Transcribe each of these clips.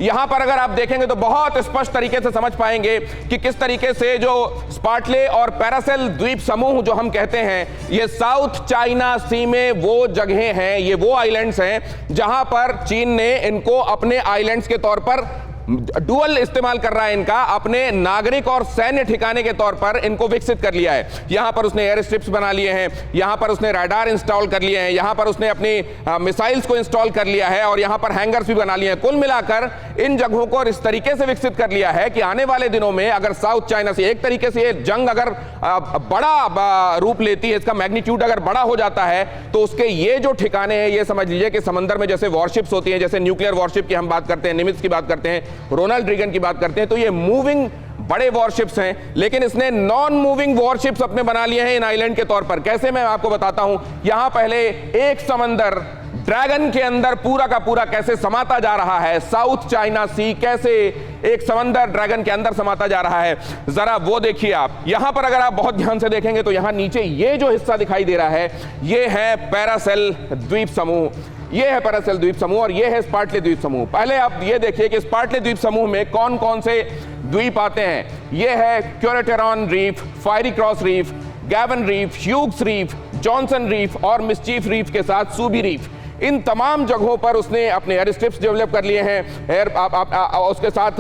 यहां पर अगर आप देखेंगे तो बहुत स्पष्ट तरीके से समझ पाएंगे कि किस तरीके से जो स्पार्टले और पैरासेल द्वीप समूह जो हम कहते हैं, ये साउथ चाइना सी में वो जगहें हैं, ये वो आइलैंड्स हैं जहां पर चीन ने इनको अपने आइलैंड्स के तौर पर डुअल इस्तेमाल कर रहा है, इनका अपने नागरिक और सैन्य ठिकाने के तौर पर इनको विकसित कर लिया है। यहां पर उसने एयर स्ट्रिप्स बना लिए हैं, यहां पर उसने रडार इंस्टॉल कर लिए हैं, यहां पर उसने अपनी मिसाइल्स को इंस्टॉल कर लिया है और यहां पर हैंगर्स भी बना लिए हैं। कुल मिलाकर इन जगहों को इस तरीके से विकसित कर लिया है कि आने वाले दिनों में अगर साउथ चाइना से एक तरीके से ये जंग अगर बड़ा रूप लेती है, इसका मैग्नीट्यूड अगर बड़ा हो जाता है, तो उसके ये जो ठिकाने हैं, ये समझ लीजिए कि समंदर में जैसे वॉरशिप्स होती हैं, जैसे न्यूक्लियर वॉरशिप की हम बात करते हैं, निमित्ज की बात करते हैं, रोनाल्ड रीगन की बात करते हैं, तो ये मूविंग बड़े वॉरशिप्स हैं, लेकिन इसने नॉन मूविंग वॉरशिप्स अपने बना लिए हैं इन आइलैंड के तौर पर। कैसे, मैं आपको बताता हूं। यहां पहले एक समंदर ड्रैगन के अंदर पूरा का पूरा कैसे समाता जा रहा है, साउथ चाइना सी कैसे एक समंदर ड्रैगन के अंदर समाता जा रहा है, जरा वो देखिए आप। यहां पर अगर आप बहुत ध्यान से देखेंगे तो यहां नीचे ये जो हिस्सा दिखाई दे रहा है, ये है पैरासेल द्वीप समूह, ये है पैरासेल द्वीप समूह और ये है स्पार्टले द्वीप समूह। पहले आप ये देखिए कि स्पार्टले द्वीप समूह में कौन कौन से द्वीप आते हैं। ये है Cuarteron Reef, Fiery Cross Reef, Gaven Reef, Hughes Reef, Johnson Reef और मिस्चीफ रीफ के साथ सूबी रीफ। इन तमाम जगहों पर उसने अपने एयर स्ट्रिप्स डेवलप कर लिए हैं, उसके साथ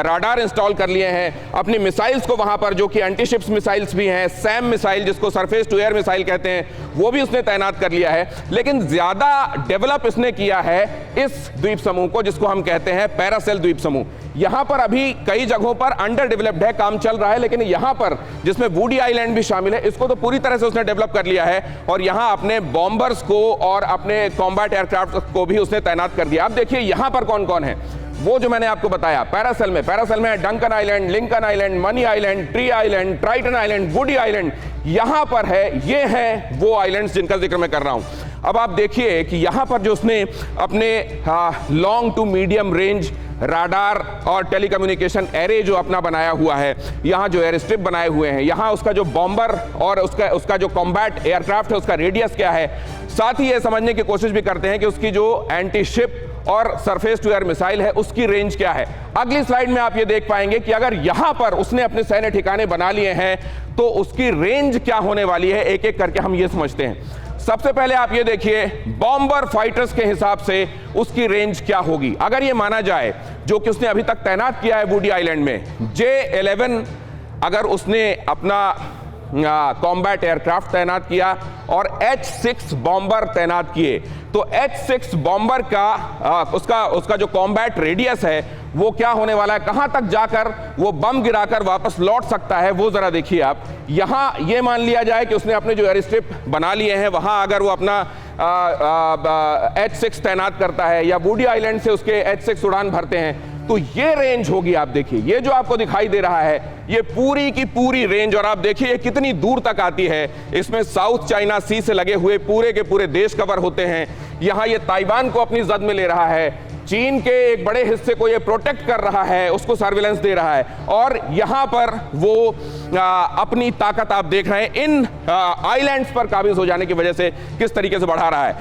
राडार इंस्टॉल कर लिए हैं, अपनी मिसाइल्स को वहां पर, जो कि एंटी शिप्स मिसाइल्स भी हैं, सैम मिसाइल जिसको सरफेस टू एयर मिसाइल कहते हैं, वो भी उसने तैनात कर लिया है। लेकिन ज्यादा डेवलप इसने किया है इस द्वीप समूह को, जिसको हम कहते हैं पैरासेल द्वीप समूह। यहां पर अभी कई जगहों पर अंडर डेवलप्ड है, काम चल रहा है, लेकिन यहां पर जिसमें वुडी आइलैंड भी शामिल है, इसको तो पूरी तरह से उसने डेवलप कर लिया है और यहां अपने बॉम्बर्स को और अपने कॉम्बैट एयरक्राफ्ट को भी उसने तैनात कर दिया। अब देखिए यहां पर कौन कौन है, वो जो मैंने आपको बताया पैरासेल में है Duncan island, Lincoln island, money island, tree island, Triton island, woody island, यहां पर है। ये हैं वो आइलैंड्स जिनका जिक्र मैं कर रहा हूं। अब आप देखिए कि यहां पर जो उसने अपने long to medium range radar और टेलीकम्युनिकेशन एरे जो अपना बनाया हुआ है, यहाँ जो एयर स्ट्रिप बनाए हुए हैं, यहाँ उसका जो बॉम्बर और उसका जो कॉम्बैट एयरक्राफ्ट है उसका रेडियस क्या है, साथ ही ये समझने की कोशिश भी करते हैं कि उसकी जो एंटी शिप और सरफेस टू एयर मिसाइल है उसकी रेंज क्या है। अगली स्लाइड में आप ये देख पाएंगे कि अगर यहां पर उसने अपने सैन्य ठिकाने बना लिए हैं तो उसकी रेंज क्या होने वाली है, एक एक करके हम ये समझते हैं। सबसे पहले आप ये देखिए बॉम्बर फाइटर्स के हिसाब से उसकी रेंज क्या होगी। अगर ये माना जाए जो कि उसने अभी तक तैनात किया है वुडी आइलैंड में, J-11 अगर उसने अपना कॉम्बैट एयरक्राफ्ट तैनात किया और H-6 बॉम्बर तैनात किए, तो H-6 बॉम्बर का उसका जो कॉम्बैट रेडियस है वो क्या होने वाला है, कहां तक जाकर वो बम गिराकर वापस लौट सकता है, वो जरा देखिए आप। यहां ये मान लिया जाए कि उसने अपने जो एयर स्ट्रिप बना लिए हैं वहां अगर वो अपना H-6 तैनात करता है या वुडी आइलैंड से उसके H-6 उड़ान भरते हैं, तो ये रेंज होगी। आप देखिए ये जो आपको दिखाई दे रहा है ये पूरी की पूरी रेंज, और आप देखिए ये कितनी दूर तक आती है। इसमें साउथ चाइना सी से लगे हुए पूरे के पूरे देश कवर होते हैं। यहां ये ताइवान को अपनी जद में ले रहा है, चीन के एक बड़े हिस्से को ये प्रोटेक्ट कर रहा है, उसको सर्विलेंस दे रहा है, और यहां पर वो अपनी ताकत आप देख रहे हैं इन आइलैंड्स पर काबिज हो जाने की वजह से किस तरीके से बढ़ा रहा है।